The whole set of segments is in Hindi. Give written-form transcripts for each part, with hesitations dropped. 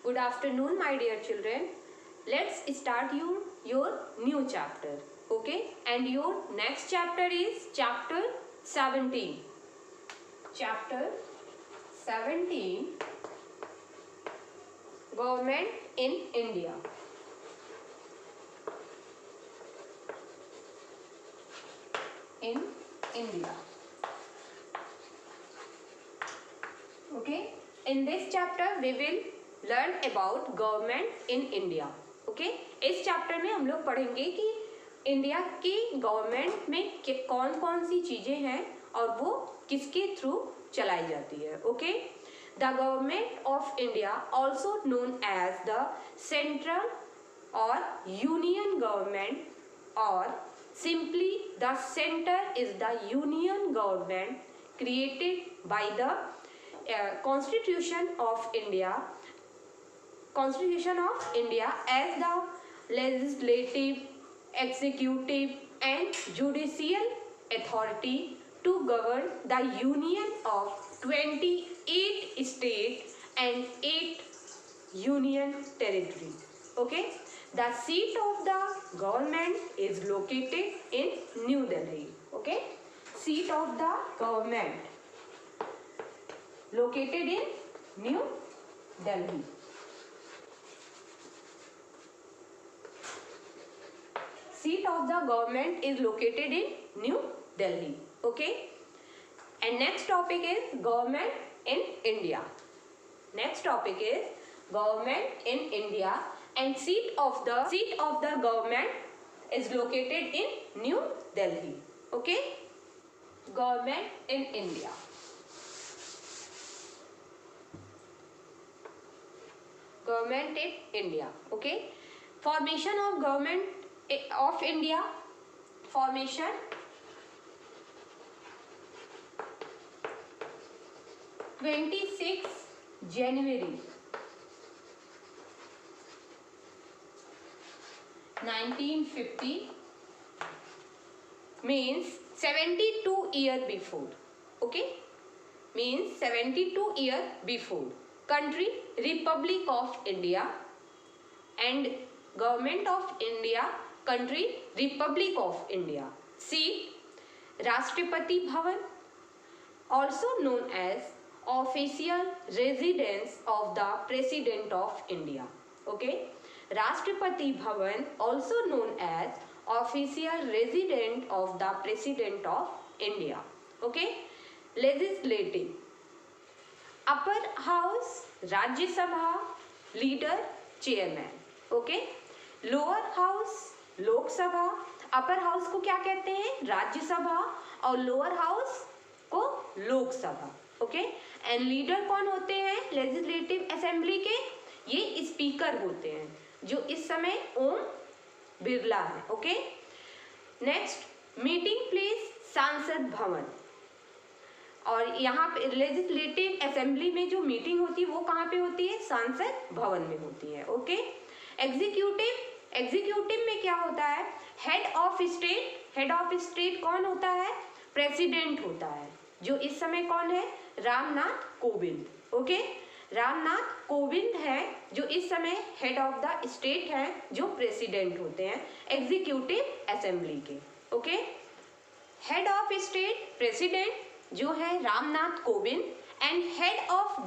Good afternoon, my dear children. Let's start your new chapter. Okay, and your next chapter is chapter 17. Chapter 17, Government in India. In India. Okay, in this chapter we will learn about government in India. Okay, इस चैप्टर में हम लोग पढ़ेंगे कि इंडिया की गवर्नमेंट में कौन कौन सी चीज़ें हैं और वो किसके थ्रू चलाई जाती है. Okay, the government of India also known as the central और यूनियन गवर्नमेंट, और simply the center is the union government created by the Constitution of India as the legislative, executive and judicial authority to govern the union of 28 states and 8 union territories. Okay, the seat of the government is located in New Delhi. Okay, seat of the government located in New Delhi. Seat of the government is located in New Delhi. Okay, and next topic is government in India. Next topic is government in India, and seat of the government is located in New Delhi. Okay, government in India. Government in India. Okay, formation of government of India. Formation 26 January 1950, means 72 years before. Okay, means 72 years before. Country Republic of India, and Government of India, Country Republic of India. Seat Rashtrapati Bhavan, also known as official residence of the President of India. Okay, Rashtrapati Bhavan, also known as official residence of the President of India. Okay, legislative, upper house Rajya Sabha leader chairman. Okay, lower house लोक सभा, अपर हाउस को क्या कहते हैं, राज्यसभा, और लोअर हाउस को लोकसभा. ओके, एंड लीडर कौन होते हैं लेजिस्लेटिव असेंबली के, ये स्पीकर होते हैं, जो इस समय ओम बिरला है. ओके, नेक्स्ट मीटिंग प्लेस सांसद भवन, और यहाँ पे लेजिस्लेटिव असेंबली में जो मीटिंग होती है वो कहाँ पे होती है, सांसद भवन में होती है. ओके, एग्जीक्यूटिव में क्या होता है, हेड ऑफ स्टेट कौन होता है, प्रेसिडेंट होता है, जो इस समय कौन है, रामनाथ कोविंद. ओके, रामनाथ कोविंद है जो इस समय हेड ऑफ द स्टेट है, जो प्रेसिडेंट होते हैं एग्जीक्यूटिव असेंबली के. Okay, head of state president जो है Ramnath Kovind, and head of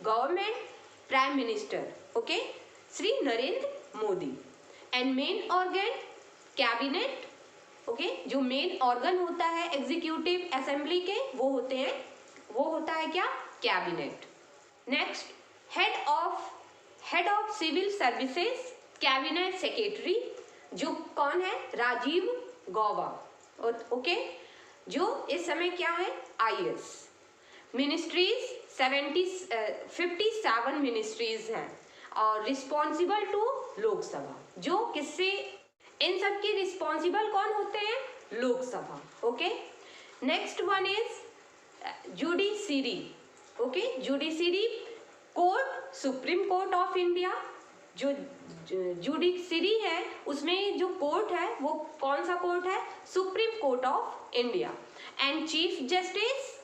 government prime minister. Okay, Shri Narendra Modi, and main organ cabinet. Okay, जो मेन ऑर्गन होता है एग्जीक्यूटिव असेंबली के वो होता है क्या, cabinet. Next, head of civil services cabinet secretary, जो कौन है, राजीव गौबा. ओके, जो इस समय क्या है, IAS. मिनिस्ट्रीज 57 मिनिस्ट्रीज हैं, और रिस्पॉन्सिबल टू लोकसभा, जो किससे, इन सब की रिस्पॉन्सिबल कौन होते हैं, Lok Sabha. Okay, next one is judiciary. Okay, judiciary court, supreme court of India. जो जुडिशरी है उसमें जो कोर्ट है वो कौन सा कोर्ट है, supreme court of India. And chief justice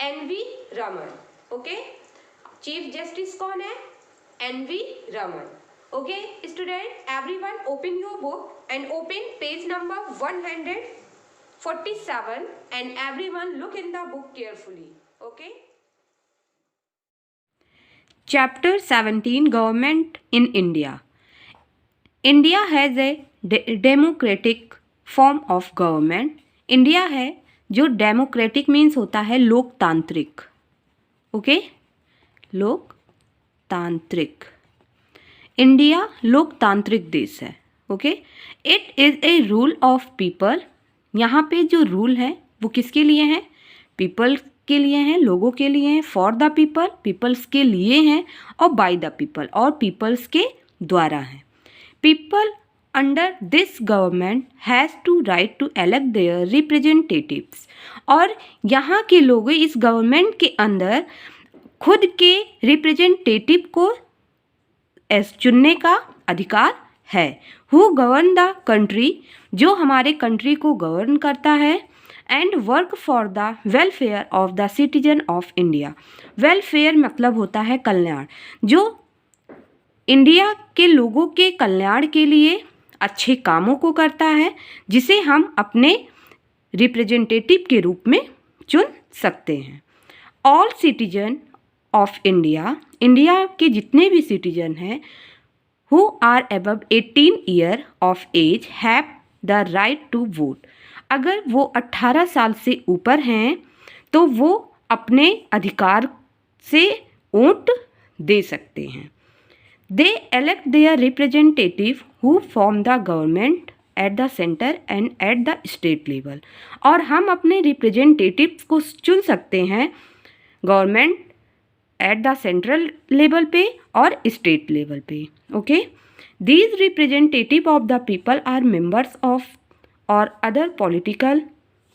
NV Raman. Okay, chief justice कौन है? NV. Raman. Okay student, everyone open your book and open page number 147 and everyone look in the book carefully. Okay. Chapter 17 Government in India. India has a democratic form of government. India है जो डेमोक्रेटिक मीन्स होता है लोकतांत्रिक. ओके, लोकतांत्रिक. इंडिया लोकतांत्रिक देश है. Okay, it is a rule of people. यहाँ पे जो रूल है वो किसके लिए हैं? पीपल के लिए हैं, लोगों के लिए हैं. फॉर द पीपल, पीपल्स के लिए हैं. और बाय द पीपल, और पीपल्स के द्वारा हैं. People under this government has to right to elect their representatives. और यहाँ के लोग इस गवर्नमेंट के अंदर खुद के रिप्रेजेंटेटिव को चुनने का अधिकार है. हु गवर्न द कंट्री, जो हमारे कंट्री को गवर्न करता है. And work for the welfare of the citizen of India. Welfare मतलब होता है कल्याण, जो इंडिया के लोगों के कल्याण के लिए अच्छे कामों को करता है, जिसे हम अपने रिप्रेजेंटेटिव के रूप में चुन सकते हैं. All citizen of India, India के जितने भी सिटीजन हैं, who are above 18 year of age have the right to vote. अगर वो 18 साल से ऊपर हैं तो वो अपने अधिकार से वोट दे सकते हैं. They elect their representative who form the government at the centre and at the state level. और हम अपने रिप्रेजेंटेटिव्स को चुन सकते हैं government at the central level पे और स्टेट लेवल पे. Okay, these representative of the people are members of और other political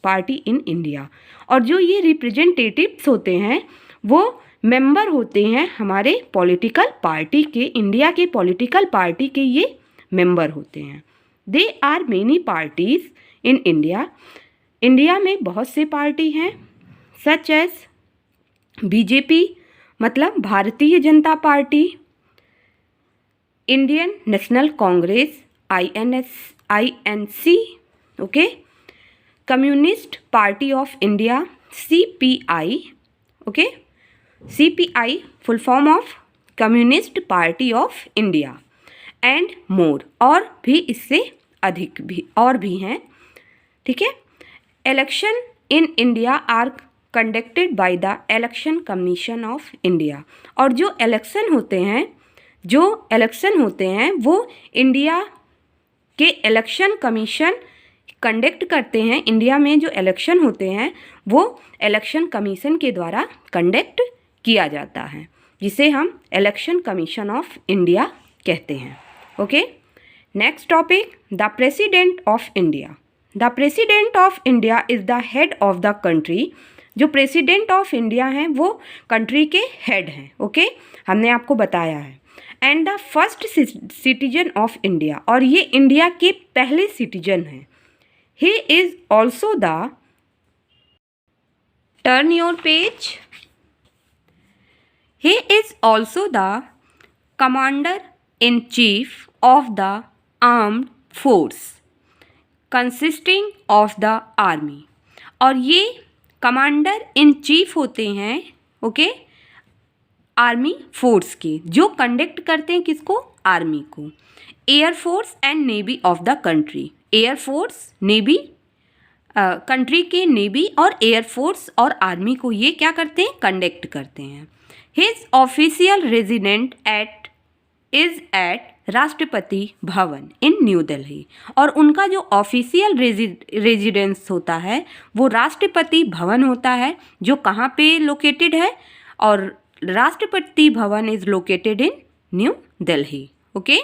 party in India. और जो ये रिप्रेजेंटेटिव्स होते हैं वो मेंबर होते हैं हमारे पॉलिटिकल पार्टी के. इंडिया के पॉलिटिकल पार्टी के ये मेंबर होते हैं. They are many parties in India. India में बहुत से पार्टी हैं, सच एज बीजेपी मतलब Bharatiya Janata party, Indian national Congress INC, okay, communist party of India CPI, okay, CPI full form of communist party of India, and more, और भी इससे अधिक भी और भी हैं. ठीक है. Election in India are conducted by the election commission of India. और जो इलेक्शन होते हैं वो इंडिया के इलेक्शन कमीशन कंडक्ट करते हैं. इंडिया में जो इलेक्शन होते हैं वो इलेक्शन कमीशन के द्वारा कंडक्ट किया जाता है, जिसे हम इलेक्शन कमीशन ऑफ इंडिया कहते हैं. Okay, next topic, the president of India. The president of India is the head of the country. जो प्रेसिडेंट ऑफ इंडिया हैं वो कंट्री के हेड हैं. ओके, हमने आपको बताया है. And the first citizen of India, और ये इंडिया के पहले सिटीजन हैं. He is also the, turn your page, he is also the commander in chief of the armed force consisting of the army. और ये कमांडर इन चीफ होते हैं, ओके, आर्मी फोर्स के, जो कंडक्ट करते हैं किसको? आर्मी को. Air force and navy of the country. Air force, navy, country के नेवी और एयर फोर्स और आर्मी को ये क्या करते हैं? कंडक्ट करते हैं. His official resident is at Rashtrapati Bhavan इन न्यू दिल्ली. और उनका जो ऑफिशियल रेजिडेंस होता है वो राष्ट्रपति भवन होता है, जो कहाँ पे लोकेटेड है? और Rashtrapati Bhavan is located in New Delhi. Okay,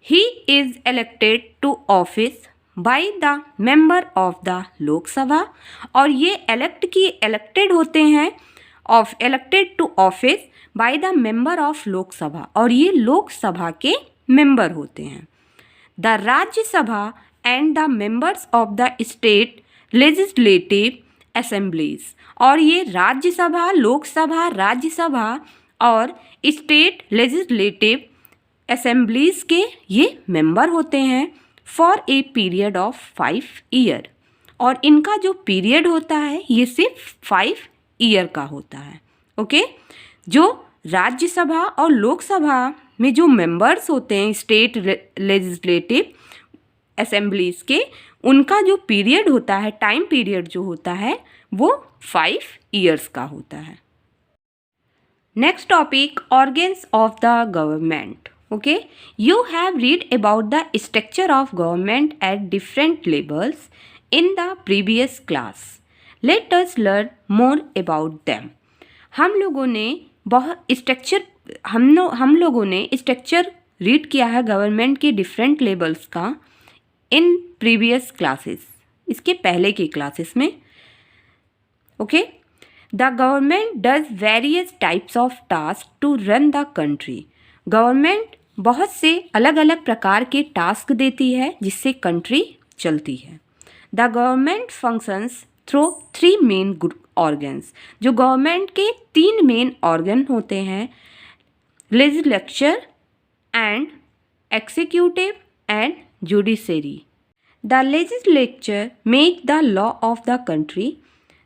he is elected to office by the member of the Lok Sabha. और ये इलेक्टेड होते हैं elected to office by the member of Lok Sabha. और ये लोकसभा के मेंबर होते हैं. The Rajya Sabha and the members of the state legislative assemblies. और ये राज्यसभा, लोकसभा, राज्यसभा और स्टेट लेजिस्लेटिव असेंबलीज के ये मेंबर होते हैं for a period of 5 year, और इनका जो पीरियड होता है ये सिर्फ 5 ईयर का होता है। ओके, जो राज्यसभा और लोकसभा में जो मेंबर्स होते हैं स्टेट लेजिस्लेटिव असेंबलीज के, उनका जो पीरियड होता है, टाइम पीरियड जो होता है वो 5 ईयर्स का होता है। Next topic, organs of the government. Okay, you have read about the structure of government at different levels in the previous class. Let us learn more about them. हम लोगों ने स्ट्रक्चर रीड किया है गवर्नमेंट के डिफरेंट लेवल्स का इन प्रीवियस क्लासेस, इसके पहले के क्लासेस में। Okay, the government does various types of task to run the country. Government बहुत से अलग अलग प्रकार के टास्क देती है जिससे कंट्री चलती है। The government functions through 3 main organs. जो गवर्नमेंट के 3 मेन ऑर्गन होते हैं, legislature and executive and judiciary. The legislature make the law of the country.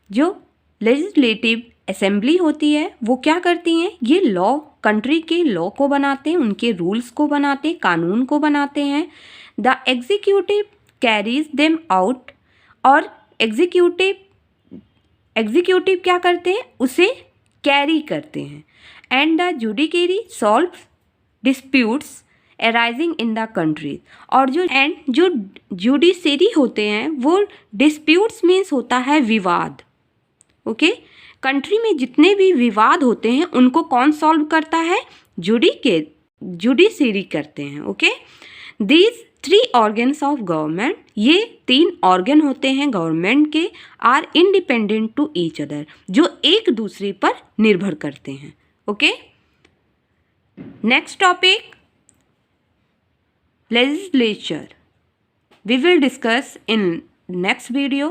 जो लेजिस्लेटिव असेंबली होती है वो क्या करती हैं, ये लॉ, कंट्री के लॉ को बनाते हैं, उनके रूल्स को बनाते हैं, कानून को बनाते हैं। The executive carries them out, और एग्जीक्यूटिव क्या करते हैं, उसे कैरी करते हैं। And the judiciary solve disputes arising in the country. और जो जुडिशरी होते हैं वो डिस्प्यूट्स मीन्स होता है विवाद। ओके, कंट्री में जितने भी विवाद होते हैं उनको कौन सॉल्व करता है, जुडिशरी करते हैं। Okay, these 3 organs of government, ये 3 ऑर्गन होते हैं गवर्नमेंट के, are independent to each other, जो एक दूसरे पर निर्भर करते हैं। Okay, next topic, legislature. We will discuss in next video.